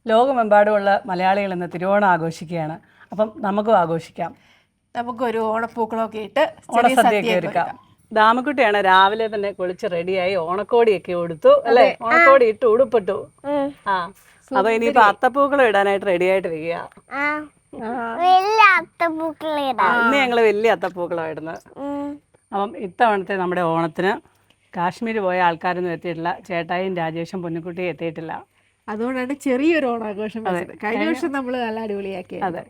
ലോകമെമ്പാടുമുള്ള മലയാളികൾ ഇന്ന് തിരുവോണം ആഘോഷിക്കുകയാണ്. അപ്പം നമുക്കും ആഘോഷിക്കാം. നമുക്കൊരു ഓണപ്പൂക്കളമൊക്കെ ഇട്ട് ഓണസദ്യയൊക്കെ ഒരുക്കാം. ദാമക്കുട്ടിയാണ് രാവിലെ തന്നെ കുളിച്ച് റെഡിയായി ഓണക്കോടിയൊക്കെ ഉടുത്തു അല്ലെ, ഓണക്കോടി ഇട്ട് ഉടുപ്പിട്ടു. ആ അപ്പൊ ഇനിയിപ്പൊ അത്തപ്പൂക്കളം ഇടാനായിട്ട് റെഡി ആയിട്ട് വരിക. ഇന്ന് ഞങ്ങള് വലിയ അത്തപ്പൂക്കളം ഇടുന്നത്. അപ്പം ഇത്തവണത്തെ നമ്മുടെ ഓണത്തിന് കാശ്മീർ പോയ ആൾക്കാരൊന്നും എത്തിയിട്ടില്ല. ചേട്ടായും രാജേഷും പൊന്നുകുട്ടിയും എത്തിയിട്ടില്ല. അതുകൊണ്ടാണ് ചെറിയൊരു ഓണാഘോഷം. കഴിഞ്ഞ വർഷം നമ്മൾ നല്ല അടിപൊളിയാക്കി. അതെ,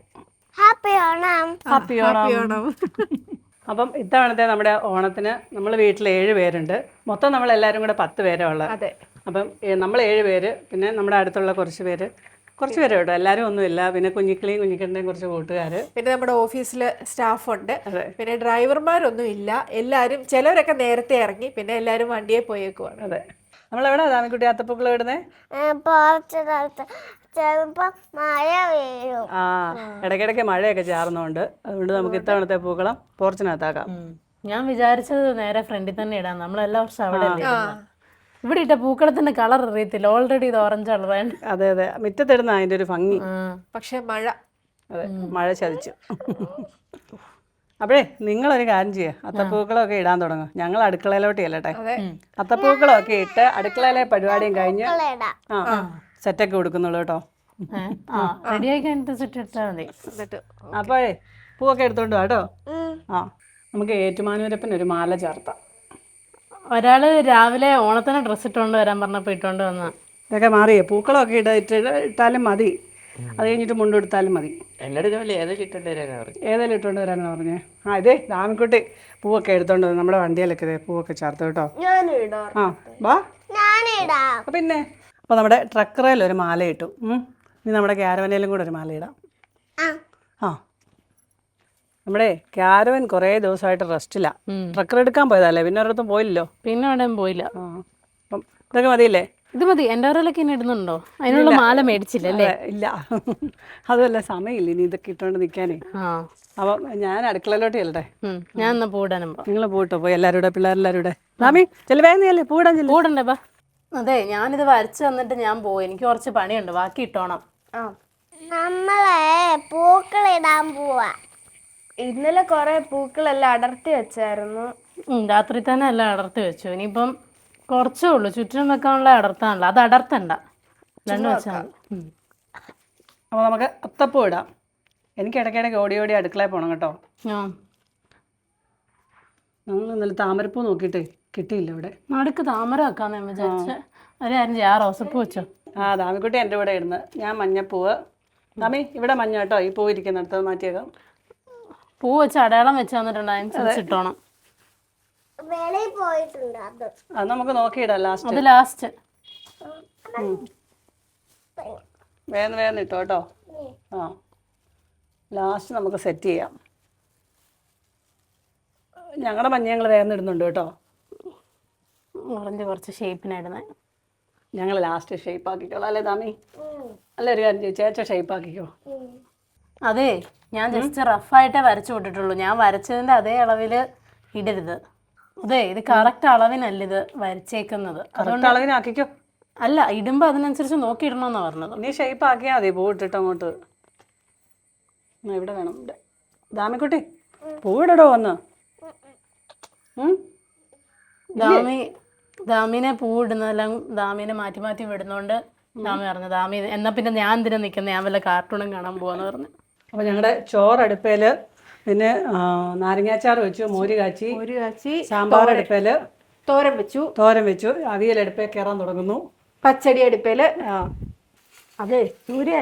ഹാപ്പി ഓണം. ഹാപ്പി ഓണം. അപ്പം ഇത്തവണത്തെ നമ്മുടെ ഓണത്തിന് നമ്മൾ വീട്ടിൽ 7 പേരുണ്ട്. മൊത്തം നമ്മളെല്ലാവരും കൂടെ 10 പേരാ ഉള്ളത്. അതെ. അപ്പം നമ്മൾ 7 പേര്, പിന്നെ നമ്മുടെ അടുത്തുള്ള കുറച്ച് പേര് കേട്ടോ, എല്ലാവരും ഒന്നുമില്ല. പിന്നെ കുഞ്ഞിക്കിളിയും കുഞ്ഞിക്കണ്ണയും കുറച്ച് കൂട്ടുകാർ, പിന്നെ നമ്മുടെ ഓഫീസിൽ സ്റ്റാഫുണ്ട്, പിന്നെ ഡ്രൈവർമാരൊന്നും ഇല്ല. എല്ലാവരും ചിലവരൊക്കെ നേരത്തെ ഇറങ്ങി, പിന്നെ എല്ലാവരും വണ്ടിയെ പോയേക്കുവാണ്. അതെ. നമ്മളെവിടെ ദാമിക്കുട്ടി അത്തപ്പൂക്കളം ഇടുന്നേ? ചിലപ്പോ മഴ വീഴും. ആ, ഇടയ്ക്കിടയ്ക്ക് മഴയൊക്കെ ചാർന്നുണ്ട്. അതുകൊണ്ട് നമുക്ക് ഇത്തവണത്തെ പൂക്കളം പോർച്ചിനകത്താക്കാം. ഞാൻ വിചാരിച്ചത് നേരെ ഫ്രണ്ടിൽ തന്നെ ഇടാം. നമ്മളെല്ലാ വർഷം അവിടെ ഇവിടെ ഇട്ട പൂക്കളത്തിന്റെ കളർ അറിയത്തില്ല. ഓൾറെഡി ഇത് ഓറഞ്ച് കളറാണ്. അതെ അതെ, മുറ്റത്തിടുന്ന അതിന്റെ ഒരു ഭംഗി. പക്ഷെ മഴ, അതെ, മഴ ചതിച്ചു. അപ്പോഴേ നിങ്ങളൊരു കാര്യം ചെയ്യുക, അത്തപ്പൂക്കളമൊക്കെ ഇടാൻ തുടങ്ങും. ഞങ്ങൾ അടുക്കളയിലോട്ട് ചെല്ലട്ടെ. അത്തപ്പൂക്കളമൊക്കെ ഇട്ട് അടുക്കളയിലെ പരിപാടിയും കഴിഞ്ഞ് സെറ്റൊക്കെ കൊടുക്കുന്നുള്ളൂ കേട്ടോ. റെഡിയായി കഴിഞ്ഞിട്ട് സെറ്റ് എടുത്താൽ മതി. അപ്പോഴേ പൂവൊക്കെ എടുത്തോണ്ട് വാ കേട്ടോ. ആ, നമുക്ക് ഏറ്റുമാനൂരപ്പൻ ഒരു മാല ചേർത്താം. ഒരാള് രാവിലെ ഓണത്തിന് ഡ്രസ്സ് ഇട്ടുകൊണ്ട് വരാൻ പറഞ്ഞപ്പോൾ ഇട്ടുകൊണ്ട് വന്ന ഇതൊക്കെ മാറിയേ, പൂക്കളമൊക്കെ ഇട്ടാലും മതി. അത് കഴിഞ്ഞിട്ട് മുണ്ടെടുത്താലും മതി. ഏതെങ്കിലും ഇട്ടുകൊണ്ട് വരാനാണ് പറഞ്ഞേ. ആ, ഇതേ ദാമിക്കുട്ടി പൂവൊക്കെ എടുത്തോണ്ട് വന്നു. നമ്മുടെ വണ്ടിയിലൊക്കെ ഇതേ പൂവൊക്കെ ചേർത്ത് കേട്ടോ. ആ വാ. പിന്നെ അപ്പോൾ നമ്മുടെ ട്രക്കറയിൽ ഒരു മാല ഇട്ടു. ഇനി നമ്മുടെ ക്യാരവനയിലും കൂടെ ഒരു മാല ഇടാം. ആ, നമ്മുടെ ക്യാരവൻ കുറേ ദിവസമായിട്ട് റെസ്റ്റില്ല. ട്രക്കർ എടുക്കാൻ പോയതല്ലേ, പിന്നെ ഒരിടത്തും പോയില്ലല്ലോ. പിന്നെ എവിടെയും പോയില്ല. അപ്പം ഇതൊക്കെ മതിയില്ലേ? ഇത് മതി. എൻ്റെ ഒരാളൊക്കെ ഇനി ഇടുന്നുണ്ടോ? അതിനുള്ള മാല മേടിച്ചില്ലല്ലേ? ഇല്ല, അതുമല്ല, സമയമില്ല ഇനി ഇതൊക്കെ ഇട്ടുകൊണ്ട് നിൽക്കാനേ. അപ്പം ഞാൻ അടുക്കളയിലോട്ട് ചെല്ലട്ടെ. ഞാൻ എന്നാ പൂടാനും. നിങ്ങൾ പോയിട്ടോ, പോയി എല്ലാവരും കൂടെ, പിള്ളേരെല്ലാവരും കൂടെ. മാമി ചെല്ലു, വേഗം പൂടാൻ ചെല്ലു. പൂടണ്ടേ ബാ. അതെ, ഞാനിത് വരച്ച് തന്നിട്ട് ഞാൻ പോയി. എനിക്ക് കുറച്ച് പണിയുണ്ട്, ബാക്കി ഇട്ടോണം. നമ്മളെ പൂക്കളിടാൻ പോവാ. ഇന്നലെ കൊറേ പൂക്കളെല്ലാം അടർത്തി വെച്ചായിരുന്നു. രാത്രി തന്നെ എല്ലാം അടർത്തി വെച്ചു. ഇനിയിപ്പം കുറച്ചേ ഉള്ളൂ ചുറ്റിനും വെക്കാനുള്ള അടർത്താനുള്ള. അത് അടർത്തണ്ട, 2 വെച്ചാൽ മതി. അപ്പോൾ നമുക്ക് അത്തപ്പൂ ഇടാം. എനിക്ക് ഇടയ്ക്കിടയ്ക്ക് ഓടി അടുക്കളയിൽ പോകണം കേട്ടോ. ഞങ്ങൾ ഇന്നലെ താമരപ്പൂ നോക്കിയിട്ട് കിട്ടിയില്ല ഇവിടെ. നടുക്ക് താമര വെക്കാന്ന് ഞാൻ വിചാരിച്ചേ. ഒരു കാര്യം ചെയ്യാം, റോസപ്പൂ വെച്ചോ. ആ, ദാമിക്കുട്ടി എൻ്റെ കൂടെ ഇടുന്നത്. ഞാൻ മഞ്ഞപ്പൂവ്. ദാമി ഇവിടെ മഞ്ഞ കേട്ടോ, ഈ പൂ ഇരിക്കുന്നിടത്ത് മാറ്റിയേക്കാം. പൂ വെച്ച് അടയാളം വെച്ച് തന്നിട്ടുണ്ട്, അതിനനുസരിച്ച് ഇട്ടോണം. അത് നമുക്ക് നോക്കിയിടാം ലാസ്റ്റ്. അത് ലാസ്റ്റ് വേഗം ഇട്ടോ കേട്ടോ. ആ, ലാസ്റ്റ് നമുക്ക് സെറ്റ് ചെയ്യാം. ഞങ്ങളുടെ മഞ്ഞ ഞങ്ങൾ വേഗം ഇടുന്നുണ്ട് കേട്ടോ. ഓറഞ്ച് കുറച്ച് ഷേപ്പിനായിരുന്നേ. ഞങ്ങൾ ലാസ്റ്റ് ഷേപ്പ് ആക്കിക്കോളാം അല്ലേ ദാമി? അല്ല, ഒരു കാര്യം ചേച്ച ഷേപ്പ് ആക്കിക്കോ. അതെ, ഞാൻ ജസ്റ്റ് റഫായിട്ടേ വരച്ചു വിട്ടിട്ടുള്ളൂ. ഞാൻ വരച്ചതിൻ്റെ അതേ അളവിൽ ഇടരുത്. അതെ, ഇത് കറക്റ്റ് അളവിനല്ല ഇത് വരച്ചേക്കുന്നത്. അതുകൊണ്ട് അളവിനാക്കിക്കോ. അല്ല, ഇടുമ്പോൾ അതിനനുസരിച്ച് നോക്കി ഇടണമെന്നാണ് പറഞ്ഞത്. നീ ഷേപ്പ് ആക്കിയാൽ മതി. പൂ ഇട്ടിട്ട് അങ്ങോട്ട് ഇവിടെ വേണം. ഇവിടെ ദാമിക്കുട്ടി പൂവിടടോ വന്ന്. ദാമിനെ പൂവിടുന്നതെല്ലാം ദാമിനെ മാറ്റി മാറ്റി വിടുന്നോണ്ട് ദാമി പറഞ്ഞു, ദാമി എന്നാ പിന്നെ ഞാൻ എന്തിനാ നിൽക്കുന്നത്, ഞാൻ വല്ല കാർട്ടൂണും കാണാൻ പോവാന്ന് പറഞ്ഞു. അപ്പോൾ ഞങ്ങളുടെ ചോറടുപ്പേൽ, പിന്നെ നാരങ്ങാച്ചാർ വെച്ചു, മോര് കാച്ചി, സാമ്പാർ അടുപ്പേൽ, തോരൻ വെച്ചു, അവിയൽ അടുപ്പേ കയറാൻ തുടങ്ങുന്നു, പച്ചടി അടുപ്പേല്. അതെ സൂര്യ,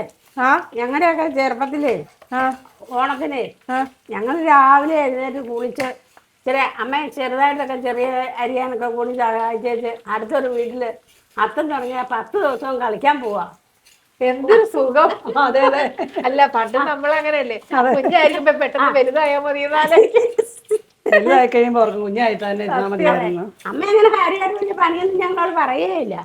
ഞങ്ങളുടെയൊക്കെ ചെറുപ്പത്തിലേ ഓണത്തിനെ ഞങ്ങൾ രാവിലെ എഴുന്നേറ്റ് കുളിച്ച് അമ്മ ചെറുതായിട്ടൊക്കെ ചെറിയ അരിയാനൊക്കെ കൂടി സഹായിച്ചേച്ച് അടുത്തൊരു വീട്ടിൽ അത്തം തുടങ്ങിയ 10 ദിവസവും കളിക്കാൻ പോവാ. എന്തൊരു സുഖം. അതെ അതെ. അല്ല, പണ്ട് നമ്മളങ്ങനെയല്ലേ, കുഞ്ഞായിരിക്കുമ്പോ പെട്ടെന്ന് വലുതായാൽ മതി. വലുതായി കഴിയുമ്പോൾ അവർക്ക് കുഞ്ഞായിട്ട് തന്നെ ഇരുന്നാൽ മതിയായിരുന്നു. അമ്മ ഇങ്ങനെ കാര്യമായിട്ട് വലിയ പണിയൊന്നും ഞങ്ങളോട് പറയുകയില്ല.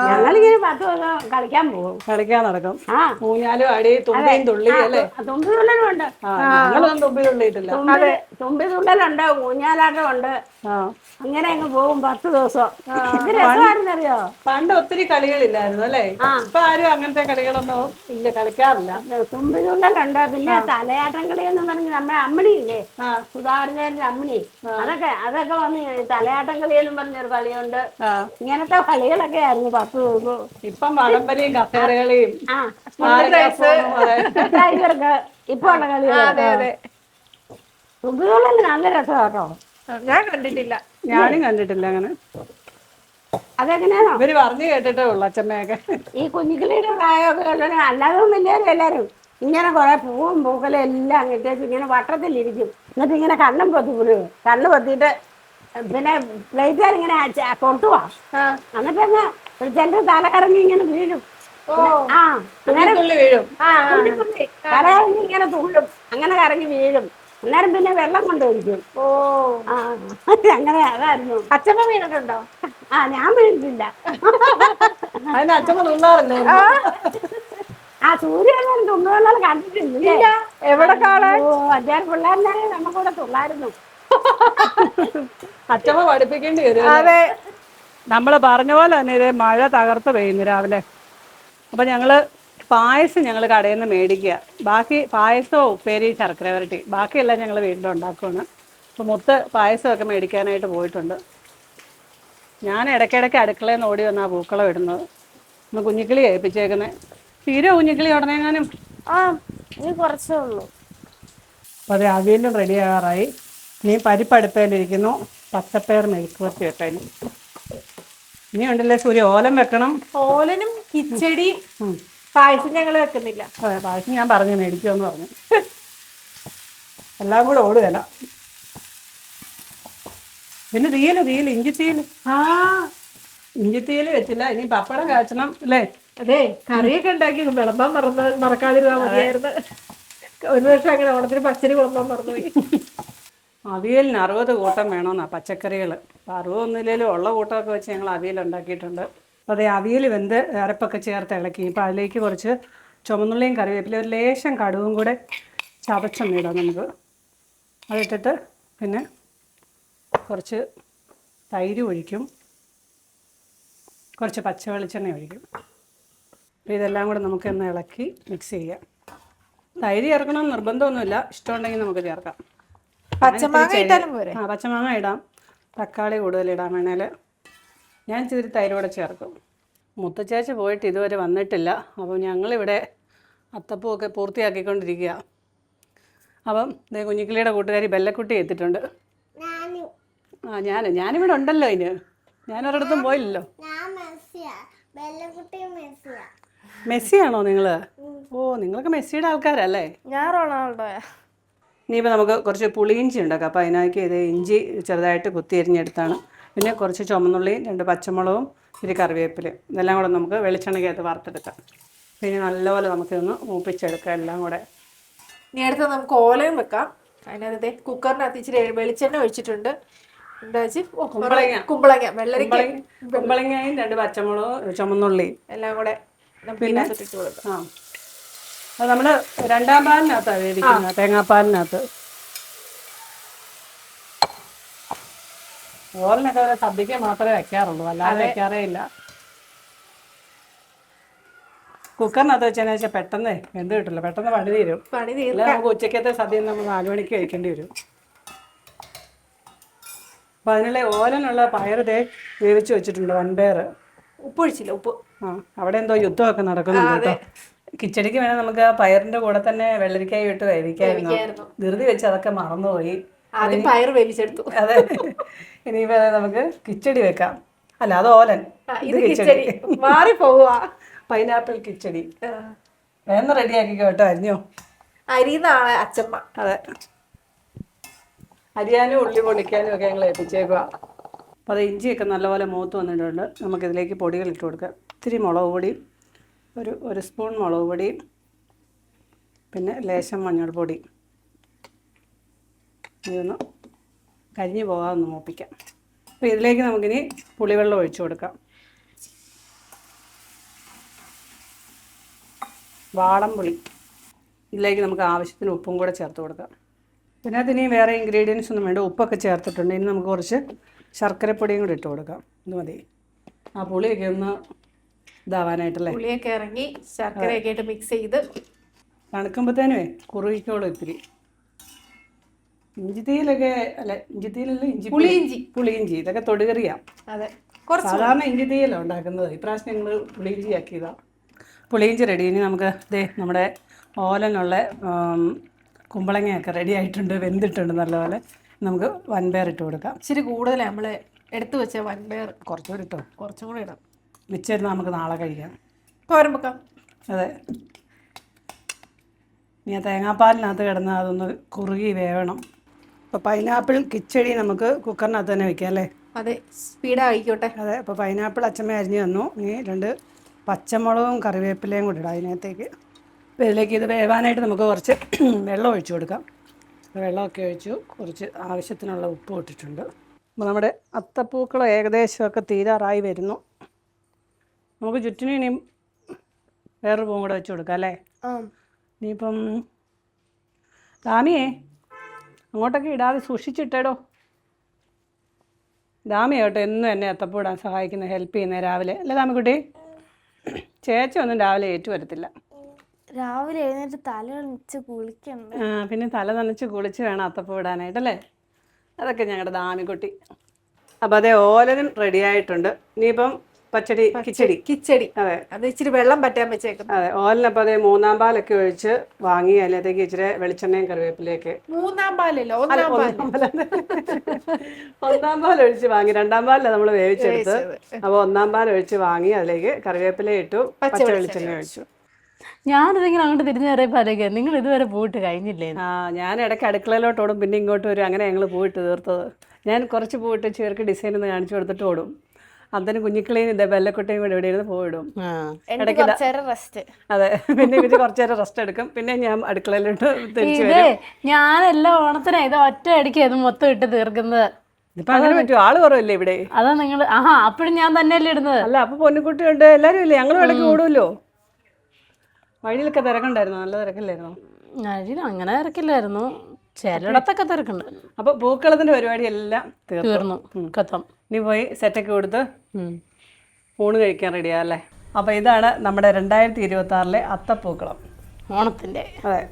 ഞങ്ങളിങ്ങനെ 10 ദിവസം കളിക്കാൻ പോകും. കളിക്കാൻ നടക്കും. ആ ഊഞ്ഞാലും അടി തുമ്പിയും തുള്ളിയും അല്ലേ? തുമ്പി തുള്ളലുണ്ട്. ഞങ്ങളൊന്നും തുമ്പി തുള്ളിയിട്ടില്ല. തുമ്പി തുള്ളലുണ്ട്, ഊഞ്ഞാലാട്ടം ഉണ്ട്. ആ അങ്ങനെ അങ്ങ് പോകും 10 ദിവസം. ഇത് രസമായിരുന്നറിയോ? പണ്ട് ഒത്തിരി കളികളില്ലായിരുന്നു അല്ലേ? ഇപ്പൊ ആരും അങ്ങനത്തെ കളികളൊന്നും ഇല്ല, കളിക്കാറില്ല. തുമ്പി തുള്ളലുണ്ട്, പിന്നെ തലയാട്ടം കളി എന്ന് പറഞ്ഞ് നമ്മുടെ അമ്മിണിയില്ലേ, സുധാകരന്റെ അമ്മിണി, അതൊക്കെ വന്ന് തലയാട്ടം കളി എന്നും പറഞ്ഞൊരു കളിയുണ്ട്. ഇങ്ങനത്തെ കളികളൊക്കെ ആയിരുന്നു 10 ദിവസം. ഇപ്പം വടംവലിയും കസേരകളിയും ഇവർക്ക് ഇപ്പൊ ഉള്ള കളികൾ. തുമ്പി തുള്ളൽ നല്ല രസമാട്ടോ. ഞാൻ കണ്ടിട്ടില്ല. ഞാനും കണ്ടിട്ടില്ല അങ്ങനെ. അതെങ്ങനെയാണോ ഇവര് പറഞ്ഞു കേട്ടിട്ടേ ഉള്ളു അച്ഛമ്മയൊക്കെ. ഈ കുഞ്ഞിക്കിളിയുടെ പ്രായമൊക്കെ ഉള്ളവര് അല്ലാതെ വലിയവരും എല്ലാവരും ഇങ്ങനെ കുറെ പൂവും പൂക്കളും എല്ലാം കിട്ടിയിട്ട് ഇങ്ങനെ വട്ടത്തിലിരിക്കും. എന്നിട്ട് ഇങ്ങനെ കണ്ണും പൊത്തിപ്പിടും. കണ്ണ് പൊത്തിയിട്ട് പിന്നെ പ്ലേറ്റുകാർ ഇങ്ങനെ കൊട്ടുവാ. എന്നിട്ടങ്ങ് ചെന്റെ തല കറങ്ങി ഇങ്ങനെ വീഴും. ആ അങ്ങനെ വീഴും. തല കറങ്ങി ഇങ്ങനെ തുള്ളും. അങ്ങനെ കറങ്ങി വീഴും. അന്നേരം പിന്നെ വെള്ളം കൊണ്ടുവരിക്കും. ആ അങ്ങനെ അതായിരുന്നു. അച്ഛമ്മ വീണിട്ടുണ്ടോ? ഞാൻ വീണിട്ടില്ല. അതിന് അച്ഛമ്മ തുള്ളാറില്ലേ? ആ സൂര്യൻ തുള്ളുവെള്ളം കണ്ടിട്ടില്ല. എവിടെ കാണാൻ? 5-6 പിള്ളേരിനാണ് നമുക്കിവിടെ തുള്ളായിരുന്നു. അച്ഛമ്മ പഠിപ്പിക്കേണ്ടി വരും. അതെ. നമ്മള് പറഞ്ഞ പോലെ തന്നെ ഇതേ മഴ തകർത്ത് പെയ്യുന്നു രാവിലെ. അപ്പൊ ഞങ്ങള് പായസം ഞങ്ങൾ കടയിൽ നിന്ന് മേടിക്കുക. ബാക്കി പായസവും ഉപ്പേരി ശർക്കര വരട്ടി ബാക്കിയെല്ലാം ഞങ്ങൾ വീട്ടിലുണ്ടാക്കുകയാണ്. അപ്പോൾ മുത്ത് പായസമൊക്കെ മേടിക്കാനായിട്ട് പോയിട്ടുണ്ട്. ഞാൻ ഇടയ്ക്കിടയ്ക്ക് അടുക്കളയിൽ നിന്ന് ഓടി വന്നാൽ പൂക്കളം ഇടുന്നത്. ഒന്ന് കുഞ്ഞിക്കിളി ഏൽപ്പിച്ചേക്കുന്നത്. തീരെ കുഞ്ഞിക്കിളി ഉടനെങ്ങാനും. ഇനി കുറച്ചേ ഉള്ളൂ. അപ്പോൾ അത് അവിയലും റെഡി ആകാറായി. ഇനി പരിപ്പടുപ്പേലിരിക്കുന്നു. പച്ചപ്പയർ മെഴുക്ക് വരട്ടി വെക്കാൻ ഇനി ഉണ്ടല്ലേ സൂര്യ. ഓലം വെക്കണം. ഓലനും കിച്ചടിയും പായസം ഞങ്ങൾ വെക്കുന്നില്ല. അതെ, പായസം ഞാൻ പറഞ്ഞു മേടിക്കുമെന്ന് പറഞ്ഞു. എല്ലാം കൂടെ ഓടുകയല്ല. പിന്നെ തീയല് ഇഞ്ചിത്തീയൽ. ഇഞ്ചിത്തീയൽ വെച്ചില്ല. ഇനി പപ്പടം കാച്ചണം അല്ലേ? അതെ, കറിയൊക്കെ ഉണ്ടാക്കി വിളമ്പാൻ മറക്കാതിരുന്നാൽ മതിയായിരുന്നു. ഒരു വർഷം അങ്ങനെ ഓണത്തിന് പച്ചരി വിളമ്പാൻ മറന്നുപോയി. അവിയലിന് 60 കൂട്ടം വേണമെന്നാ പച്ചക്കറികൾ. അപ്പോൾ 60 ഒന്നുമില്ലെങ്കിലും ഉള്ള കൂട്ടമൊക്കെ വെച്ച് ഞങ്ങൾ അവിയൽ ഉണ്ടാക്കിയിട്ടുണ്ട്. അപ്പോൾ അതേ അവിയൽ വെന്ത് അരപ്പൊക്കെ ചേർത്ത് ഇളക്കി. ഇപ്പോൾ അതിലേക്ക് കുറച്ച് ചുമന്നുള്ളിയും കറിവേപ്പില, ഒരു ലേശം കടുവും കൂടെ ചതച്ചൊന്നിടാം നമുക്ക്. അതിട്ടിട്ട് പിന്നെ കുറച്ച് തൈര് ഒഴിക്കും, കുറച്ച് പച്ച വെളിച്ചെണ്ണ ഒഴിക്കും. അപ്പോൾ ഇതെല്ലാം കൂടെ നമുക്കൊന്ന് ഇളക്കി മിക്സ് ചെയ്യാം. തൈര് ചേർക്കണമെന്ന് നിർബന്ധമൊന്നുമില്ല, ഇഷ്ടമുണ്ടെങ്കിൽ നമുക്ക് ചേർക്കാം. പച്ചമാങ്ങ ഇട്ടാലും പോരെ? പച്ചമാങ്ങ ഇടാം, തക്കാളി കൂടുതലിടാം വേണേൽ. ഞാൻ ഇച്ചിരി തൈര് കൂടെ ചേർക്കും. മുത്തച്ചേച്ചി പോയിട്ട് ഇതുവരെ വന്നിട്ടില്ല. അപ്പോൾ ഞങ്ങളിവിടെ അത്തപ്പൂവൊക്കെ പൂർത്തിയാക്കിക്കൊണ്ടിരിക്കുക. അപ്പം ഇതേ കുഞ്ഞിക്കിളിയുടെ കൂട്ടുകാരി ബെല്ലക്കുട്ടി എത്തിയിട്ടുണ്ട്. ഞാനിവിടെ ഉണ്ടല്ലോ. ഞാനൊരിടത്തും പോയില്ലല്ലോ. മെസ്സിയാണോ നിങ്ങൾ? ഓ, നിങ്ങളൊക്കെ മെസ്സിയുടെ ആൾക്കാരല്ലേ? ഞാൻ റൊണാൾഡോയാ. ഇനിയിപ്പോൾ നമുക്ക് കുറച്ച് പുളിയിഞ്ചി ഉണ്ടാക്കാം. അപ്പോൾ അതിനകത്ത് ഇത് ഇഞ്ചി ചെറുതായിട്ട് കുത്തി എരിഞ്ഞെടുത്താണ്. പിന്നെ കുറച്ച് ചുമന്നുള്ളിയും 2 പച്ചമുളകും ഇത്തിരി കറിവേപ്പിലയും ഇതെല്ലാം കൂടെ നമുക്ക് വെളിച്ചെണ്ണയ്ക്കകത്ത് വറുത്തെടുക്കാം. പിന്നെ നല്ലപോലെ നമുക്കിതൊന്ന് മൂപ്പിച്ചെടുക്കാം എല്ലാം കൂടെ. ഇനി അടുത്ത് നമുക്ക് ഓലയും വെക്കാം. അതിനകത്ത് കുക്കറിനകത്ത് ഇച്ചിരി വെളിച്ചെണ്ണ ഒഴിച്ചിട്ടുണ്ട്. കുമ്പളങ്ങ, കുമ്പളങ്ങയും 2 പച്ചമുളകും ചുമന്നുള്ളിയും എല്ലാം കൂടെ നമുക്ക് ഇതിനകത്ത് ഇട്ട് കൊടുക്കാം. അത് നമ്മൾ 2ാം പാലിനകത്താണ് വേവിക്കുന്നത്, തേങ്ങാപ്പാലിനകത്ത്. ഓലിനൊക്കെ സദ്യക്ക് മാത്രമേ വെക്കാറുള്ളൂ, അല്ലാതെ വെക്കാറേ ഇല്ല. കുക്കറിനകത്ത് വെച്ചതിന് വെച്ചാൽ പെട്ടെന്ന് എന്ത് കിട്ടില്ല, പെട്ടെന്ന് പണി തീരും. അല്ല നമുക്ക് ഉച്ചക്കത്തെ സദ്യ നമ്മൾ 4 മണിക്ക് കഴിക്കേണ്ടി വരും. അപ്പം അതിനുള്ള ഓലനുള്ള പയർ വേവിച്ച് വെച്ചിട്ടുണ്ട്, വൻപയർ. ഉപ്പൊഴിച്ചില്ല, ഉപ്പ്. അവിടെ എന്തോ യുദ്ധമൊക്കെ നടക്കുന്നുണ്ട് കേട്ടോ. കിച്ചടിക്ക് വേണേൽ നമുക്ക് ആ പയറിന്റെ കൂടെ തന്നെ വെള്ളരിക്കായി ഇട്ട് വേവിക്കായിരുന്നു. ധൃതി വെച്ച് അതൊക്കെ മറന്നുപോയി. ആദ്യം പയർ വേവിച്ചെടുത്തു. അതെ, ഇനിയിപ്പോ നമുക്ക് കിച്ചടി വെക്കാം. അല്ല, അത് ഓലൻ, ഇത് കിച്ചടി. മാറി പോവുക. പൈനാപ്പിൾ കിച്ചടി വേഗം റെഡിയാക്കിക്കോ കേട്ടോ. അരിഞ്ഞോ? അരിന്നാണ് അച്ചമ്മ. അതെ, അരിയാനും ഉള്ളി പൊടിക്കാനും ഒക്കെ ഞങ്ങൾ ഏൽപ്പിച്ചേക്കുക. അപ്പോൾ അത് ഇഞ്ചിയൊക്കെ നല്ലപോലെ മൂത്ത് വന്നിട്ടുണ്ട്. നമുക്കിതിലേക്ക് പൊടികൾ ഇട്ട് കൊടുക്കാം. ഇത്തിരി മുളക് പൊടി, ഒരു സ്പൂൺ മുളക് പൊടി, പിന്നെ ലേശം മഞ്ഞൾപ്പൊടി. ഇതൊന്ന് കരിഞ്ഞു പോകാമെന്ന് മൂപ്പിക്കാം. അപ്പോൾ ഇതിലേക്ക് നമുക്കിനി പുളിവെള്ളം ഒഴിച്ചു കൊടുക്കാം. വാളംപുളി. ഇതിലേക്ക് നമുക്ക് ആവശ്യത്തിന് ഉപ്പും കൂടെ ചേർത്ത് കൊടുക്കാം. പിന്നെ അതിന് വേറെ ഇൻഗ്രീഡിയൻസ് ഒന്നും വേണ്ട, ഉപ്പൊക്കെ ചേർത്തിട്ടുണ്ട്. ഇനി നമുക്ക് കുറച്ച് ശർക്കരപ്പൊടിയും കൂടി ഇട്ട് കൊടുക്കാം. ഇത് മതി. ആ പുളിയൊക്കെ ഒന്ന് ഇതാവാനായിട്ടല്ലേ. പുളിയൊക്കെ ഇറങ്ങി ശർക്കരയൊക്കെ ആയിട്ട് മിക്സ് ചെയ്ത് തണുക്കുമ്പോഴത്തേനുവേ കുറുകിക്കോളും ഇത്തിരി. ഇഞ്ചിത്തീയിലൊക്കെ അല്ല, ഇഞ്ചിത്തീയിലല്ല, പുളിയിഞ്ചി ഇതൊക്കെ തൊടുകറിയാം. അതെ, സാധാരണ ഇഞ്ചിത്തീയലാണ് ഉണ്ടാക്കുന്നത്. ഇപ്രാവശ്യം ഞങ്ങൾ പുളിയിഞ്ചി ആക്കിയതാണ്. പുളിയിഞ്ചി റെഡി. ഇനി നമുക്ക് നമ്മുടെ ഓലനുള്ള കുമ്പളങ്ങയൊക്കെ റെഡി ആയിട്ടുണ്ട്, വെന്തിട്ടുണ്ട് നല്ലപോലെ. നമുക്ക് വൻപയർ ഇട്ട് കൊടുക്കാം. ഇച്ചിരി കൂടുതലാണ് നമ്മൾ എടുത്തു വെച്ച വൻപയർ. കുറച്ചുകൂടി ഇട്ടോ, കുറച്ചും കൂടി ഇടാം. മിച്ചിരുന്ന് നമുക്ക് നാളെ കഴിക്കാം. തോരൻ വെക്കാം. അതെ. ഇനി ആ തേങ്ങാപ്പാലിനകത്ത് കിടന്ന് അതൊന്ന് കുറുകി വേവണം. അപ്പോൾ പൈനാപ്പിൾ കിച്ചടി നമുക്ക് കുക്കറിനകത്ത് തന്നെ വെക്കാം അല്ലേ? അതെ, സ്പീഡായിക്കോട്ടെ. അതെ. അപ്പോൾ പൈനാപ്പിൾ അച്ചമ്മ അരിഞ്ഞ് തന്നു. ഇനി 2 പച്ചമുളകും കറിവേപ്പിലയും കൂടി ഇടാം അതിനകത്തേക്ക്. അപ്പോൾ ഇതിലേക്ക് ഇത് വേവാനായിട്ട് നമുക്ക് കുറച്ച് വെള്ളം ഒഴിച്ചു കൊടുക്കാം. വെള്ളമൊക്കെ ഒഴിച്ചു, കുറച്ച് ആവശ്യത്തിനുള്ള ഉപ്പ് ഇട്ടിട്ടുണ്ട്. അപ്പോൾ നമ്മുടെ അത്തപ്പൂക്കളം ഏകദേശമൊക്കെ തീരാറായി വരുന്നു. നമുക്ക് ചുറ്റിനും ഇനിയും വേറൊരു പൂവും കൂടെ വെച്ച് കൊടുക്കാം അല്ലേ? ഇനിയിപ്പം ദാമിയേ അങ്ങോട്ടൊക്കെ ഇടാതെ സൂക്ഷിച്ചിട്ടേടോ. ദാമിയ കേട്ടോ എന്നും എന്നെ അത്തപ്പൂ ഇടാൻ സഹായിക്കുന്ന, ഹെൽപ്പ് ചെയ്യുന്നത് രാവിലെ അല്ലേ ദാമിക്കുട്ടി? ചേച്ചി ഒന്നും രാവിലെ ഏറ്റു വരത്തില്ല. രാവിലെ എഴുന്നേറ്റ് തല നനച്ച് കുളിക്കണ്ട. പിന്നെ തല നനച്ച് കുളിച്ച് വേണം അത്തപ്പൂ ഇടാനായിട്ടല്ലേ? അതൊക്കെ ഞങ്ങളുടെ ദാമിക്കുട്ടി. അപ്പോൾ അതേ ഓലനും റെഡി ആയിട്ടുണ്ട്. ഇനിയിപ്പം കിച്ചടി. അതെ, അത് ഇച്ചിരി വെള്ളം പറ്റാൻ വെച്ചേക്കും. അതെ. ഓലനപ്പോൾ അതേ 3-ാം പാലൊക്കെ ഒഴിച്ച് വാങ്ങി അതിനകത്തേക്ക് ഇച്ചിരി വെളിച്ചെണ്ണയും കറിവേപ്പിലേക്ക്. 3-ാം പാലല്ലോ, 1-ാം പാൽ ഒഴിച്ച് വാങ്ങി. 2-ാം പാലല്ല നമ്മൾ വേവിച്ചെടുത്ത്. അപ്പോൾ 1-ാം പാൽ ഒഴിച്ച് വാങ്ങി അതിലേക്ക് കറിവേപ്പില ഇട്ടു, പച്ച വെളിച്ചെണ്ണ ഒഴിച്ചു. ഞാനിതെങ്കിലും അങ്ങോട്ട് തിരിഞ്ഞു കയറിയപ്പോഴേക്ക് നിങ്ങൾ ഇതുവരെ പോയിട്ട് കഴിഞ്ഞില്ലേ? ഞാൻ ഇടയ്ക്ക് അടുക്കളയിലോട്ട് ഓടും, പിന്നെ ഇങ്ങോട്ട് വരും. അങ്ങനെ ഞങ്ങൾ പോയിട്ട് തീർത്തത്. ഞാൻ കുറച്ച് പോയിട്ട് ചേർക്ക് ഡിസൈൻ ഒന്ന് കാണിച്ചു കൊടുത്തിട്ട് ഓടും. അതിന് കുഞ്ഞിക്കിളിയും ഇതേ ബെല്ലക്കുട്ടിയും കൂടെ ഇവിടെ ഇരുന്ന് പോയിടും. ഇടയ്ക്ക് അതെ. പിന്നെ കുറച്ചു നേരം റെസ്റ്റ് എടുക്കും. പിന്നെ ഞാൻ അടുക്കളയിലോട്ട് തിരിച്ചു വരും. ഞാനെല്ലാം ഓണത്തിന് ഇത് ഒറ്റ അടിക്ക് അത് മൊത്തം ഇട്ട് തീർക്കുന്നത്. ഇപ്പൊ അങ്ങനെ പറ്റുമോ? ആള് കുറവല്ലേ ഇവിടെ? അതാ നിങ്ങൾ അപ്പോഴും ഞാൻ തന്നെയല്ലേ ഇടുന്നത്. അല്ല, അപ്പൊ പൊന്നുകുട്ടിയുണ്ട്, എല്ലാരും ഇല്ലേ? ഞങ്ങളും ഇടയ്ക്ക് ഓടുമല്ലോ. വഴിയിലൊക്കെ തിരക്കുണ്ടായിരുന്നു, നല്ല തിരക്കില്ലായിരുന്നു? വഴിയിൽ അങ്ങനെ തിരക്കില്ലായിരുന്നു, ചിലയിടത്തൊക്കെ തിരക്കുണ്ട്. അപ്പൊ പൂക്കളത്തിന്റെ പരിപാടി എല്ലാം തീർന്നു. കത്തം. ഇനി പോയി സെറ്റൊക്കെ കൊടുത്ത് ഊണ് കഴിക്കാൻ റെഡിയാ അല്ലേ? അപ്പോൾ ഇതാണ് നമ്മുടെ 2026 അത്തപ്പൂക്കളം ഓണത്തിൻ്റെ. അതെ.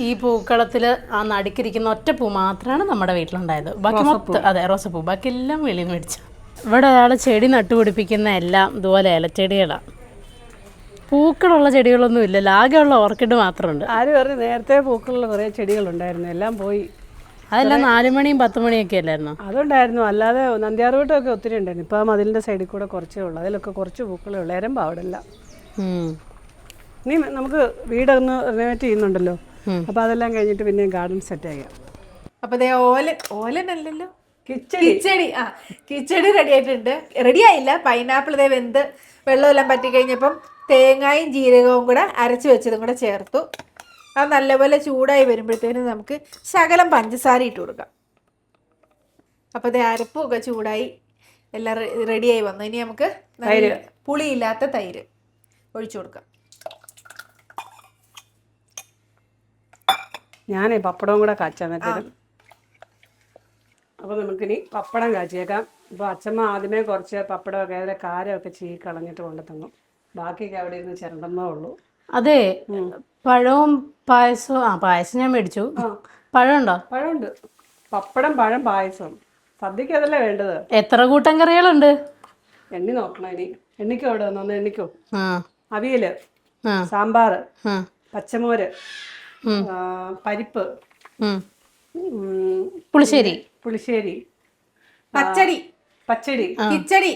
ഈ പൂക്കളത്തിൽ ആ നടുക്കിരിക്കുന്ന ഒറ്റ പൂ മാത്രമാണ് നമ്മുടെ വീട്ടിലുണ്ടായത്. ബാക്കി മൊത്തം അതെ റോസപ്പൂ, ബാക്കി എല്ലാം വെളിയിൽ നിന്ന് മേടിച്ചു. ഇവിടെ ഒരാൾ ചെടി നട്ടുപിടിപ്പിക്കുന്ന എല്ലാം ഇതുപോലെ ഇലച്ചെടികളാണ്. പൂക്കളുള്ള ചെടികളൊന്നും ഇല്ലല്ലോ, ആകെയുള്ള ഓർക്കിഡ് മാത്രമുണ്ട്. ആര് പറഞ്ഞു? നേരത്തെ പൂക്കളുള്ള കുറേ ചെടികളുണ്ടായിരുന്നു, എല്ലാം പോയി. അതെല്ലാം 4 മണിയും 10 മണിയൊക്കെ അല്ലായിരുന്നു. അതുണ്ടായിരുന്നു. അല്ലാതെ നന്ദ്യാർവട്ടമൊക്കെ ഒത്തിരി ഉണ്ടായിരുന്നു. ഇപ്പോൾ ആ മതിലിൻ്റെ സൈഡിൽ കൂടെ കുറച്ചേ ഉള്ളൂ. അതിലൊക്കെ കുറച്ച് പൂക്കളേ ഉള്ളൂ. എരമ്പ അവിടെ എല്ലാം. ഇനി നമുക്ക് വീടൊന്ന് റിനോവേറ്റ് ചെയ്യുന്നുണ്ടല്ലോ, അപ്പോൾ അതെല്ലാം കഴിഞ്ഞിട്ട് പിന്നെയും ഗാർഡൻ സെറ്റ് ചെയ്യാം. അപ്പോൾ ദേ ഓലനല്ലല്ലോ, കിച്ചടി റെഡി ആയിട്ടുണ്ട്. റെഡി ആയില്ല, പൈനാപ്പിൾ ഇതേ വെന്ത് വെള്ളമെല്ലാം പറ്റി കഴിഞ്ഞപ്പം തേങ്ങയും ജീരകവും കൂടെ അരച്ച് വെച്ചതും കൂടെ ചേർത്തു. അത് നല്ലപോലെ ചൂടായി വരുമ്പോഴത്തേനും നമുക്ക് ശകലം പഞ്ചസാര ഇട്ട് കൊടുക്കാം. അപ്പോൾ ഇത് അരപ്പുമൊക്കെ ചൂടായി എല്ലാം റെഡിയായി വന്നു. ഇനി നമുക്ക് പുളിയില്ലാത്ത തൈര് ഒഴിച്ചു കൊടുക്കാം. ഞാനേ പപ്പടവും കൂടെ കാച്ചാൻ പറ്റും. അപ്പോൾ നമുക്കിനി പപ്പടം കാച്ചിയേക്കാം. ഇപ്പോൾ അച്ഛമ്മ ആദ്യമേ കുറച്ച് പപ്പടമൊക്കെ അതിലെ കാരമൊക്കെ കളഞ്ഞിട്ട് കൊണ്ടു തന്നു. ബാക്കിയൊക്കെ അവിടെ ഇരുന്ന് ചിരണ്ടെന്നേ ഉള്ളൂ. അതെ, പഴവും പായസവും. പായസം ഞാൻ മേടിച്ചു. പഴമുണ്ടോ? പഴമുണ്ട്. പപ്പടം, പഴം, പായസം. സദ്യക്ക് അതല്ലേ വേണ്ടത്. എത്ര കൂട്ടം കറികളുണ്ട്? എണ്ണി നോക്കണം. ഇനി എണ്ണിക്കോ? അവിടെ ഒന്ന് എണ്ണിക്കോ. അവിയല്, സാമ്പാർ, പച്ചമോര്, പരിപ്പ്, പുളിശ്ശേരി, പച്ചടി, കിച്ചടി,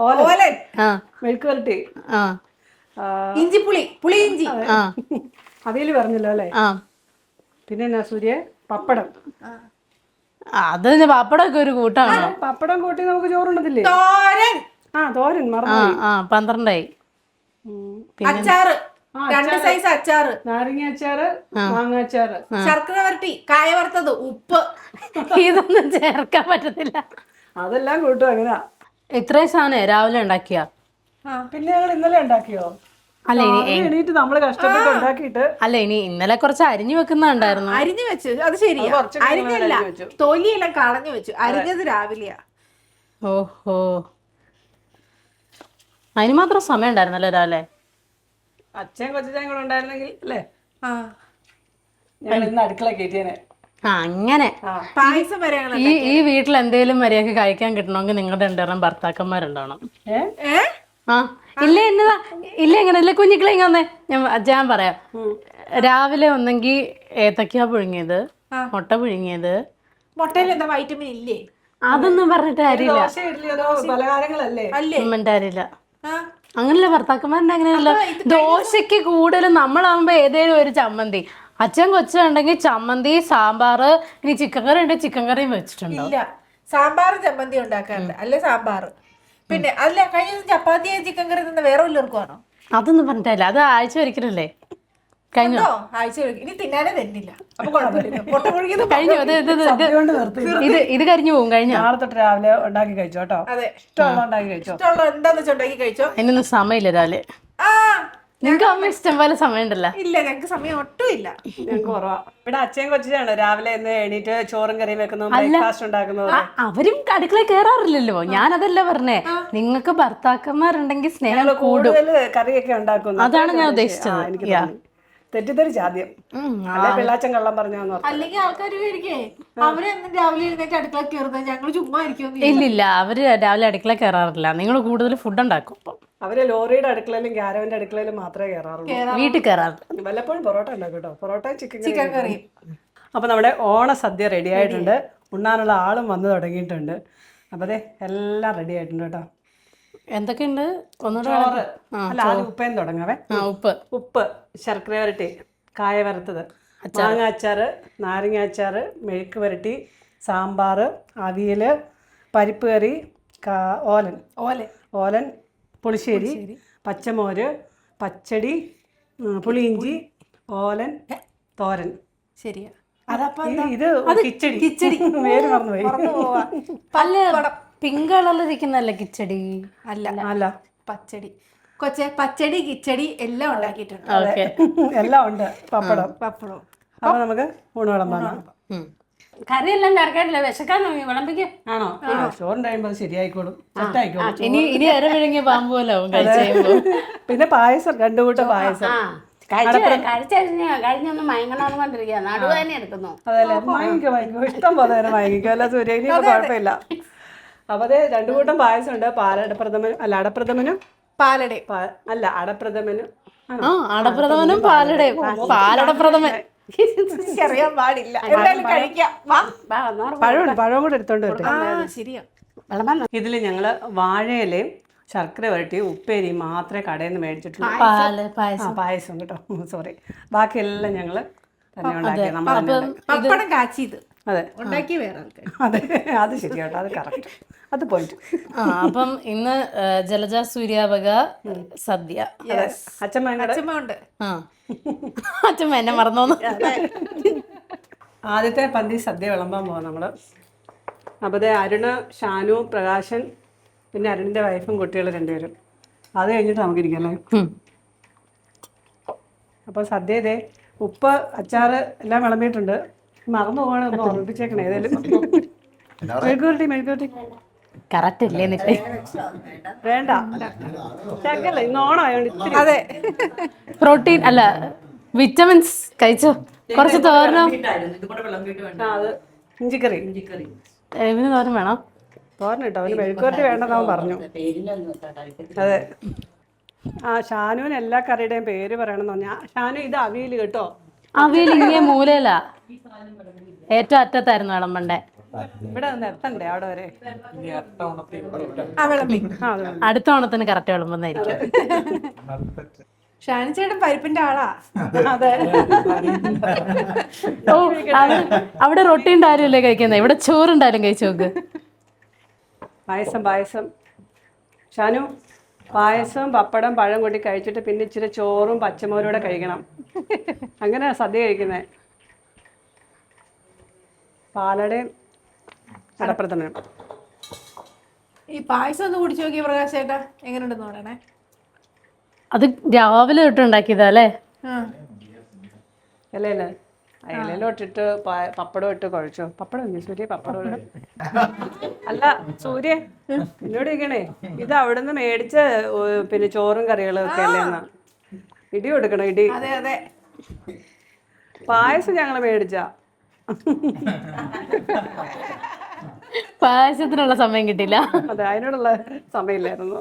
ഓലൻ, മെഴുക്കുവരട്ടി, ഇഞ്ചിപ്പുളി, പുളിയിഞ്ചി. അവിയല് പറഞ്ഞല്ലോ അല്ലേ? പിന്നെ എന്നാ സൂര്യ? പപ്പടം. അത് പപ്പടമൊക്കെ ഒരു കൂട്ടാണോ? പപ്പടം കൂട്ടി നമുക്ക് ചോറുണ്ടതില്ലേ? തോരൻ. തോരൻ മറന്നു. 12ആയി. അച്ചാറ്. 2 സൈസ് അച്ചാറ്, നാരങ്ങ അച്ചാറ്, മാങ്ങ അച്ചാറ്, ശർക്കര വരട്ടി, കായ വറുത്തത്, ഉപ്പ്. ഇതൊന്നും ചേർക്കാൻ പറ്റത്തില്ല. അതെല്ലാം കൂട്ടും അങ്ങനെ. ഇത്രയും സാധനം രാവിലെ ഉണ്ടാക്കിയ? പിന്നെ ഞങ്ങൾ ഇന്നലെ ഉണ്ടാക്കിയോ? അല്ല ഇനി എണീറ്റ് നമ്മള് കഷ്ടപ്പെട്ട് ഉണ്ടാക്കിയിട്ട്. അല്ല ഇനി ഇന്നലെ കുറച്ച് അരിഞ്ഞു വെക്കുന്നുണ്ടായിരുന്നു. അരിഞ്ഞു വെച്ചു, അത് ശരിയാ. അരിഞ്ഞല്ല, തൊലിയെല്ലാം കളഞ്ഞു വെച്ചു. അരിഞ്ഞത് രാവിലെയാ. ഓഹോ, അതിന് മാത്രം സമയം ഉണ്ടായിരുന്നല്ലോ രാവിലെ. അച്ഛൻ കൊച്ചാൻ കൂടെ ഉണ്ടായിരുന്നെങ്കിൽ അല്ലേ ഞങ്ങൾ ഇന്ന് അടുക്കള കയറ്റിയേനെ. അങ്ങനെ പായസം വരെ ഈ വീട്ടിൽ എന്തെങ്കിലും മര്യാദക്ക് കഴിക്കാൻ കിട്ടണമെങ്കിൽ നിങ്ങളുടെ 2 ഭർത്താക്കന്മാരുണ്ടാവണം. ആ ഇല്ല എന്നതാ ഇല്ല എങ്ങനെയല്ലേ കുഞ്ഞിക്കളിങ്ങ വന്നേ, ഞാൻ പറയാം. രാവിലെ ഒന്നെങ്കിൽ ഏത്തക്ക പുഴുങ്ങിയത്, മുട്ട പുഴുങ്ങിയത്. മുട്ടയിൽ എന്താ വൈറ്റമിൻ ഇല്ലേ? അതൊന്നും പറഞ്ഞിട്ട് കാര്യമില്ല. പലഹാരങ്ങളല്ലേ? കാര്യമില്ല. അങ്ങനല്ല ഭർത്താക്കന്മാരുടെ അങ്ങനെയല്ല. ദോശക്ക് കൂടുതലും നമ്മളാകുമ്പോ ഏതേലും ഒരു ചമ്മന്തി, അച്ഛൻ കൊച്ചുണ്ടെങ്കിൽ ചമ്മന്തി, സാമ്പാർ, ഇനി ചിക്കൻ കറി ഉണ്ടെങ്കിൽ ചിക്കൻ കറിയും വെച്ചിട്ടുണ്ടോ? ഇല്ല, സാമ്പാറും ചമ്മന്തി ഉണ്ടാക്കാറുണ്ട്. അല്ലെ സാമ്പാർ. പിന്നെ അല്ല, കഴിഞ്ഞ ദിവസം ചപ്പാത്തി ചിക്കൻ കറി തന്നെ വേറെ വല്ലവർക്കും ആണോ? അതൊന്നും പറഞ്ഞിട്ടില്ല, അത് ആഴ്ച ഒരിക്കലല്ലേ. കഴിഞ്ഞോ? ആഴ്ച ഇനി തിന്നാനേ തന്നില്ല. അപ്പൊ കുഴപ്പമില്ല, പൊട്ട പുഴുങ്ങിയത് കഴിഞ്ഞു. ഇത് കരിഞ്ഞു പോകും. കഴിഞ്ഞോ? നാളെ തൊട്ട് രാവിലെ ഉണ്ടാക്കി കഴിച്ചോ കേട്ടോ. അതെ, ഇഷ്ടമുള്ള ഉണ്ടാക്കി കഴിച്ചോ. ഇഷ്ടമുള്ള എന്താന്ന് വെച്ചാൽ ഉണ്ടാക്കി കഴിച്ചോ. അതിനൊന്നും സമയമില്ല രാവിലെ. നിങ്ങൾക്ക് അമ്മ ഇഷ്ടം പോലെ സമയം ഉണ്ടല്ലോ. ഇല്ല, ഞങ്ങൾക്ക് സമയം ഒട്ടും ഇല്ല. ഞങ്ങൾക്ക് കുറവാ. ഇവിടെ അച്ഛൻ കൊച്ചാണ് രാവിലെ എണീറ്റ് ചോറും കറിയും വെക്കുന്നത്, ബ്രേക്ക്ഫാസ്റ്റ് ഉണ്ടാക്കുന്നത്. അവരും അടുക്കളയിൽ കേറാറില്ലല്ലോ. ഞാനതല്ല പറഞ്ഞേ, നിങ്ങൾക്ക് ഭർത്താക്കന്മാരുണ്ടെങ്കിൽ സ്നേഹം കൂടും. കൂടുതൽ കറിയൊക്കെ ഉണ്ടാക്കുന്നു. അതാണ് ഞാൻ ഉദ്ദേശിച്ചത്. എനിക്ക് തെറ്റിദ്ധരിച്ച ആദ്യം അല്ലെ പിള്ളാച്ചൻ കള്ളം പറഞ്ഞാന്ന് പറഞ്ഞു. അല്ലെങ്കിൽ ആൾക്കാർ വിചാരിക്കേ അവരെന്നും രാവിലെ എഴുന്നേറ്റ് അടുക്കള കയറുന്നത് ഞങ്ങൾ ചുമ്മാ ഇരിക്കും. ഇല്ലില്ല, അവര് രാവിലെ അടുക്കള കയറാറില്ല. നിങ്ങൾ കൂടുതൽ ഫുഡ് ഉണ്ടാക്കും. അവര് ലോറിയുടെ അടുക്കളയിലും ക്യാരവന്റെ അടുക്കളയിലും മാത്രമേ കയറാറുള്ളൂ. വീട്ടിൽ കയറാറില്ല. വല്ലപ്പോഴും പൊറോട്ട ഉണ്ടാക്കും കേട്ടോ. പൊറോട്ട ചിക്കൻ കറിയും. അപ്പൊ നമ്മുടെ ഓണസദ്യ റെഡി ആയിട്ടുണ്ട്. ഉണ്ണാനുള്ള ആളും വന്നു തുടങ്ങിയിട്ടുണ്ട്. അപ്പൊ അതെ എല്ലാം റെഡി ആയിട്ടുണ്ട് കേട്ടോ. എന്തൊക്കെയുണ്ട്? ചോറ് അല്ല, ആദ്യം ഉപ്പേന്ന് തുടങ്ങാവേ. ഉപ്പ്, ശർക്കര വരട്ടി, കായ വറുത്തത്, മാങ്ങ അച്ചാറ്, നാരങ്ങ അച്ചാറ്, മെഴുക്ക് വരട്ടി, സാമ്പാർ, അവിയൽ, പരിപ്പ് കറി, ഓലൻ, പുളിശ്ശേരി, പച്ചമോര്, പച്ചടി, പുളിയിഞ്ചി, ഓലൻ, തോരൻ. ശരിയാ. ഇത് കിച്ചടി. പേര് മറന്നുപോയി. പിങ്ക് കളറിലിരിക്കുന്നല്ലേ കിച്ചടി? അല്ല, പച്ചടി. പച്ചടി, കിച്ചടി എല്ലാം ഉണ്ടാക്കിയിട്ടുണ്ട്. എല്ലാം ഉണ്ട്. പപ്പടം. അപ്പൊ നമുക്ക് ഊണ് വിളമ്പാണ്. കറിയെല്ലാം കറക്കായിട്ടില്ല, വിശക്കാൻ വിളമ്പിക്ക്. ആണോ? ചോറുണ്ടാകുമ്പോ ശരിയായിക്കോളും, സെറ്റായിക്കോളും. ഇനി അര വിഴുങ്ങിയ പാമ്പ് പോലെ ആവും. പിന്നെ പായസം, 2 കൂട്ടം പായസം. കഴിഞ്ഞൊന്നും മയങ്ങണമെന്ന് കൊണ്ടിരിക്കുക, നടുവേദന എടുക്കുന്നു. അതല്ലേ, വാങ്ങിക്കോ ഇഷ്ടം പോലെ നേരം വാങ്ങിക്കോ. അല്ല സൂര്യ, ഇനിയിപ്പോ കുഴപ്പമില്ല. അപ്പൊ അതെ 2 കൂട്ടം പായസം ഉണ്ട്. അടപ്രഥമനും പാലടപ്രഥമൻ. അറിയാൻ പാടില്ല, എന്തായാലും കഴിക്കാം. പഴവും കൂടെ എടുത്തോണ്ട് വരട്ടെ. ശരിയാ. ഇതില് ഞങ്ങള് വാഴയിലയും ശർക്കര വരട്ടിയും ഉപ്പേരിയും മാത്രമേ കടയിൽ നിന്ന് മേടിച്ചിട്ടുള്ളൂ. പായസം കേട്ടോ, സോറി. ബാക്കിയെല്ലാം ഞങ്ങള് തന്നെ ഉണ്ടാക്കി. പപ്പടം കാച്ചിയത് അതെ ഉണ്ടാക്കി വേറെ ആൾക്കാർ. അതെ, അത് ശരിയാട്ടോ, അത് കറക്റ്റ്, അത് പോയിട്ട്. അപ്പം ഇന്ന് ജലജ സൂര്യാവക സദ്യ. അച്ഛമ്മ ഉണ്ട്. അച്ഛമ്മ എന്നെ മറന്നോന്ന്. ആദ്യത്തെ പന്തി സദ്യ വിളമ്പാൻ പോവാം നമ്മള്. അപ്പോൾ അരുണ്, ഷാനു, പ്രകാശൻ, പിന്നെ അരുണിന്റെ വൈഫും കുട്ടികളും 2 പേരും. അത് കഴിഞ്ഞിട്ട് നമുക്കിരിക്കല്ലേ. അപ്പോൾ സദ്യ ഇതേ ഉപ്പ്, അച്ചാറ് എല്ലാം വിളമ്പിയിട്ടുണ്ട്. മറന്നു പോകണേ, ഒന്ന് ഓർമ്മിപ്പിച്ചേക്കണേ ഏതായാലും. മെഴുകുവരട്ടി കറക്റ്റ് ഇല്ലേ? വേണ്ട, ചക്കല്ല, ഇന്ന് ഓണമായോണ്ട് ഇത്തിരി. അതെ, പ്രോട്ടീൻ അല്ല, വിറ്റമിൻസ് കഴിച്ചോ. കുറച്ച് തോരനോ. അത് ഇഞ്ചിക്കറി. ഇവന് തോരൻ വേണം. തോരൻ കേട്ടോ, അവന് മെഴുകുവരട്ടി വേണ്ടെന്നവൻ പറഞ്ഞു. അതെ. ഷാനുവിന് എല്ലാ കറിയുടെയും പേര് പറയണമെന്ന് പറഞ്ഞാൽ. ഷാനു, ഇത് അവിയൽ കേട്ടോ. അവിയൽ ഇങ്ങനെ മൂലയില ഏറ്റവും അറ്റത്തായിരുന്നു വിളമ്പണ്ടേ. ഇവിടെ നിന്ന് എത്തണ്ടേ അവിടെ വരെ? അടുത്ത ഓണത്തിന് കറക്റ്റ് വിളമ്പുന്നതായിരിക്കും. ഷാനിച്ചേട്ടൻ പരിപ്പിന്റെ ആളാ. അതെ. ഓ, അവിടെ റൊട്ടി ഉണ്ടായാലും കഴിക്കുന്നത്, ഇവിടെ ചോറുണ്ടായാലും കഴിച്ചു നോക്ക്. പായസം. ഷാനു പായസവും പപ്പടം പഴം കൂട്ടി കഴിച്ചിട്ട് പിന്നെ ഇച്ചിരി ചോറും പച്ചമോരൂടെ കഴിക്കണം. അങ്ങനെ സദ്യ കഴിക്കുന്നത്. പാലടയും അടപ്രഥമനും. ഈ പായസം ഒന്ന് കുടിച്ചു നോക്കിയ പ്രകാശ് ചേട്ടാ എങ്ങനെയുണ്ടെന്ന് പറയണേ. അത് രാവിലെ തൊട്ട് ഉണ്ടാക്കിയതാ അല്ലേ? ഇലയില് ഇലയിലോട്ടിട്ട് പപ്പടം ഇട്ട് കുഴച്ചോ. പപ്പടം ഇല്ലേ സൂര്യ? പപ്പടം അല്ല സൂര്യ എന്നോട് ഇരിക്കണേ, ഇത് അവിടുന്ന് മേടിച്ച പിന്നെ ചോറും കറികളും ഒക്കെ അല്ലേ എന്നാ. ഇടി കൊടുക്കണം, ഇടി. അതെ അതെ. പായസം ഞങ്ങള് മേടിച്ച. പായസത്തിനുള്ള സമയം കിട്ടില്ല. അതെ, അതിനോടുള്ള സമയമില്ലായിരുന്നു.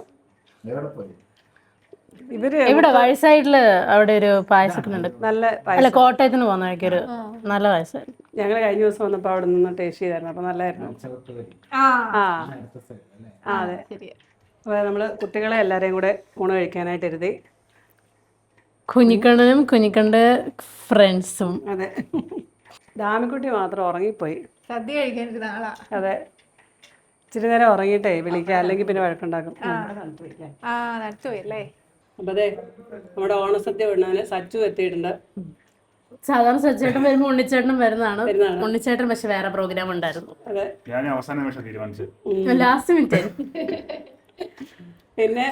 ഇവര് ഇവിടെ വയസ്സായിട്ടുള്ള അവിടെ ഒരു പായസത്തിനുണ്ട്. നല്ല അല്ല, കോട്ടയത്തിന് പോകുന്ന വഴിക്കൊരു നല്ല പായസമായിരുന്നു. ഞങ്ങൾ കഴിഞ്ഞ ദിവസം വന്നപ്പോൾ അവിടെ നിന്ന് ടേസ്റ്റ് ചെയ്തായിരുന്നു. അപ്പൊ നല്ലായിരുന്നു. അതെ. അപ്പൊ നമ്മള് കുട്ടികളെ എല്ലാരെയും കൂടെ ഊണ് കഴിക്കാനായിട്ട് ഇരുത്തി. കുഞ്ഞിക്കണ്ണനും കുഞ്ഞിക്കണ്ടെ ഫ്രണ്ട്സും. അതെ, ദാമിക്കുട്ടി മാത്രം ഉറങ്ങിപ്പോയി. സദ്യ കഴിക്കാനിരുന്ന ആളാ. അതെ, ഇച്ചിരി നേരം ഉറങ്ങിയിട്ടേ വിളിക്കാം, അല്ലെങ്കിൽ പിന്നെ വഴക്കുണ്ടാക്കും. നട്ടുപോയല്ലേ. അപ്പൊ അതെ, നമ്മുടെ ഓണസദ്യ ഉണ്ണാന് സച്ചു എത്തിയിട്ടുണ്ട്. സാധാരണ സച്ചേട്ടൻ വരുമ്പോ ഉണ്ണിച്ചേട്ടനും വരുന്നതാണ്. ഉണ്ണിച്ചേട്ടൻ പക്ഷെ വേറെ പ്രോഗ്രാം ഉണ്ടായിരുന്നു. അതെ, ഞാൻ അവസാന നിമിഷം തീരുമാനിച്ചു. Last minute. പിന്നെ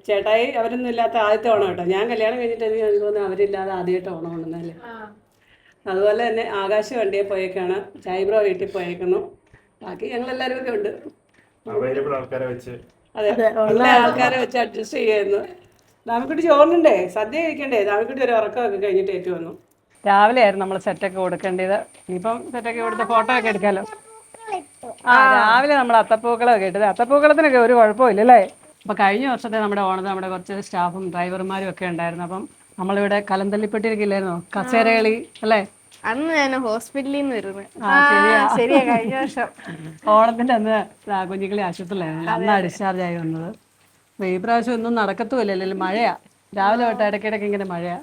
ചേട്ടായി അവരൊന്നും ഇല്ലാത്ത ആദ്യത്തെ ഓണം കേട്ടോ. ഞാൻ കല്യാണം കഴിഞ്ഞിട്ട് എനിക്ക് തോന്നുന്നു അവരില്ലാതെ ആദ്യമായിട്ട് ഓണം ഉണ്ടെന്നല്ലേ. അതുപോലെ തന്നെ ആകാശ് വണ്ടിയെ പോയേക്കാണ്, ചൈബ്രോ വീട്ടിൽ പോയേക്കുന്നു. ബാക്കി ഞങ്ങളെല്ലാവരും ഒക്കെ ഉണ്ട്. അവൈലബിൾ ആൾക്കാരെ വെച്ച്. അതെ, ഉള്ള ആൾക്കാരെ വെച്ച് അഡ്ജസ്റ്റ് ചെയ്യുന്നു. ദാമിക്കുട്ടി ചോറിനുണ്ടേ, സദ്യ കഴിക്കണ്ടേ. ദാമിക്കുട്ടി ഒരു ഉറക്കമൊക്കെ കഴിഞ്ഞിട്ട് ഏറ്റു വന്നു. രാവിലെ ആയിരുന്നു നമ്മൾ സെറ്റൊക്കെ കൊടുക്കേണ്ടത്. ഇനിയിപ്പം സെറ്റൊക്കെ കൊടുത്ത് ഫോട്ടോ ഒക്കെ എടുക്കാമല്ലോ. രാവിലെ നമ്മൾ അത്തപ്പൂക്കളൊക്കെ ഇട്ടത്. അത്തപ്പൂക്കളത്തിനൊക്കെ ഒരു കുഴപ്പമില്ല അല്ലേ. അപ്പോൾ കഴിഞ്ഞ വർഷത്തെ നമ്മുടെ ഓണത്തിന് നമ്മുടെ കുറച്ച് സ്റ്റാഫും ഡ്രൈവർമാരും ഒക്കെ ഉണ്ടായിരുന്നു. അപ്പം നമ്മളിവിടെ കലന്തള്ളിപ്പെട്ടിരിക്കില്ലായിരുന്നോ, കസേരകളി അല്ലേ? അന്ന് ഞാൻ ഹോസ്പിറ്റലിൽ നിന്ന് വരുന്നത്. ശരിയാ, കഴിഞ്ഞ വർഷം ഓണത്തിന്റെ അന്ന് കുഞ്ഞിക്കളി ആശുപത്രിയിലായിരുന്നു. അന്നാണ് ഡിസ്ചാർജ് ആയി വന്നത്. അപ്പോൾ ഈ പ്രാവശ്യം ഒന്നും നടക്കത്തുമില്ലല്ലോ, മഴയാ. രാവിലെ തൊട്ട് ഇടയ്ക്കിടയ്ക്ക് ഇങ്ങനെ മഴയാ.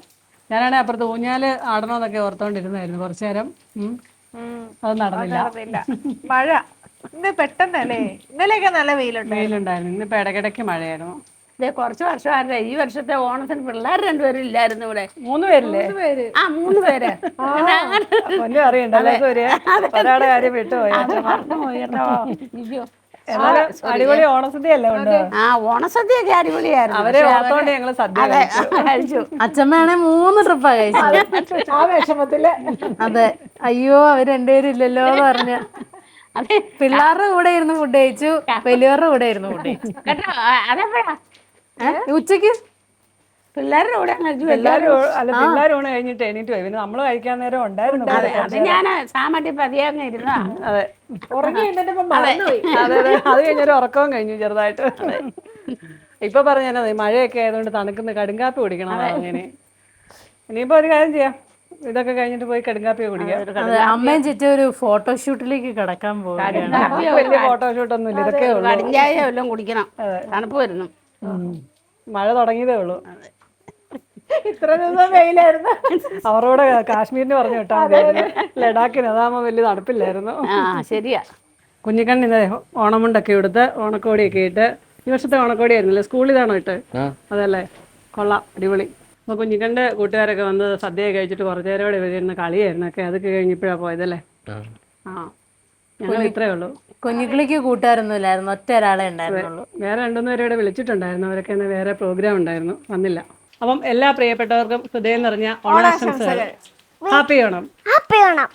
ഞാനാണെങ്കിൽ അപ്പുറത്ത് ഊഞ്ഞാല് ആടണമെന്നൊക്കെ ഓർത്തോണ്ടിരുന്നായിരുന്നു കുറച്ചു നേരം. അത് നടന്നില്ല. മഴ ഇന്ന് പെട്ടെന്നല്ലേ. ഇന്നലെയൊക്കെ നല്ല വെയിലുണ്ടായിരുന്നു. ഇന്നിപ്പോ ഇടയ്ക്കിടയ്ക്ക് മഴയായിരുന്നു. ഇതേ കുറച്ച് വർഷമായില്ലേ ഈ വർഷത്തെ ഓണത്തിന് പിള്ളേർ രണ്ടുപേരും ഇല്ലായിരുന്നു ഇവിടെ. 3 പേരില്ലേ? 3 പേര്. ഒന്നും അറിയണ്ടല്ലേ സൂര്യ, ഒരാളുടെ കാര്യം വിട്ടുപോയി. അടിപൊളി ഓണസദ്യ അല്ലേ ഉണ്ട്. ഓണസദ്യയൊക്കെ അടിപൊളിയായിരുന്നു. അവരെ ഓർത്തോണ്ട് ഞങ്ങള് സദ്യ കഴിച്ചു. അച്ഛമ്മയാണെ 3 ട്രിപ്പാ കഴിച്ചത്. ആ വിഷമത്തില്. അതെ, അയ്യോ അവര് രണ്ടുപേരും ഇല്ലല്ലോ എന്ന് പറഞ്ഞ. അതെ, പിള്ളേരുടെ കൂടെ ഇരുന്ന് ഫുഡ് കഴിച്ചു, വലിയവരുടെ കൂടെ ഇരുന്ന് ഫുഡ് കഴിച്ചു കേട്ടോ. അതെപ്പോഴാ ഉച്ചക്ക് പിള്ളേരുടെ കൂടെ കഴിച്ചു. പിള്ളേർ ഊണ് കഴിഞ്ഞിട്ട് എണീറ്റ് പോയി. പിന്നെ നമ്മള് കഴിക്കാൻ നേരം ഉണ്ടായിരുന്നു. അത് ഞാൻ സാമട്ടി പതിയാങ്ങ ഇരുന്നാ. അതെ, ഉറങ്ങി എന്നിട്ടിപ്പോ മറന്നുപോയി. അതെ അതെ, അത് കഴിഞ്ഞൊരു ഉറക്കവും കഴിഞ്ഞു ചെറുതായിട്ട്. ഇപ്പൊ പറഞ്ഞാൽ മഴയൊക്കെ ആയതുകൊണ്ട് തണുക്കുന്ന കടുങ്കാപ്പി കുടിക്കണം അങ്ങനെ. ഇനിയിപ്പോ ഒരു കാര്യം ചെയ്യാം, ഇതൊക്കെ കഴിഞ്ഞിട്ട് പോയി കടുങ്കാപ്പി കുടിക്കാം. അമ്മയും ചേച്ചി ഒരു ഫോട്ടോഷൂട്ടിലേക്ക് കിടക്കാൻ പോകും. വലിയ ഫോട്ടോഷൂട്ടൊന്നും ഇല്ല, ഇതൊക്കെ ഉള്ളൂ. കടിഞ്ചായ വല്ലതും കുടിക്കണം, തണുപ്പ് വരുന്നു. മഴ തുടങ്ങിയതേ ഉള്ളൂ. ഇത്ര ദിവസം വെയിലായിരുന്നു. അവരോട് കാശ്മീരിന് പറഞ്ഞു വിട്ടാൽ മതിയായിരുന്നു, ലഡാക്കിന്. അതാകുമ്പോൾ വലിയ തണുപ്പില്ലായിരുന്നു. ശരിയാ. കുഞ്ഞിക്കണ്ണിന്ന് ഓണമുണ്ടൊക്കെ എടുത്ത് ഓണക്കോടിയൊക്കെ ഇട്ട്. ഈ വർഷത്തെ ഓണക്കോടി ആയിരുന്നല്ലേ, സ്കൂളിൽ ഇതാണോ ഇട്ട്? അതല്ലേ, കൊള്ളാം, അടിപൊളി. അപ്പോൾ കുഞ്ഞിക്കണ്ണിൻ്റെ കൂട്ടുകാരൊക്കെ വന്ന് സദ്യ കഴിച്ചിട്ട് കുറച്ചു നേരം കൂടെ വരുന്ന കളിയായിരുന്നു ഒക്കെ. അതൊക്കെ കഴിഞ്ഞപ്പോഴാണ് പോയതല്ലേ. ഞങ്ങൾ ഇത്രയേ ഉള്ളൂ. കുഞ്ഞിക്കിളിക്ക് കൂട്ടുകാരൊന്നും ഇല്ലായിരുന്നു, ഒറ്റ ഒരാളെ ഉണ്ടായിരുന്നുള്ളൂ. വേറെ 2-3 പേരോടെ വിളിച്ചിട്ടുണ്ടായിരുന്നു. അവരൊക്കെ വേറെ പ്രോഗ്രാം ഉണ്ടായിരുന്നു, വന്നില്ല. അപ്പം എല്ലാ പ്രിയപ്പെട്ടവർക്കും ഹൃദയം നിറഞ്ഞ ഓണാശംസകൾ. ഹാപ്പി ഓണം. ഹാപ്പി ഓണം.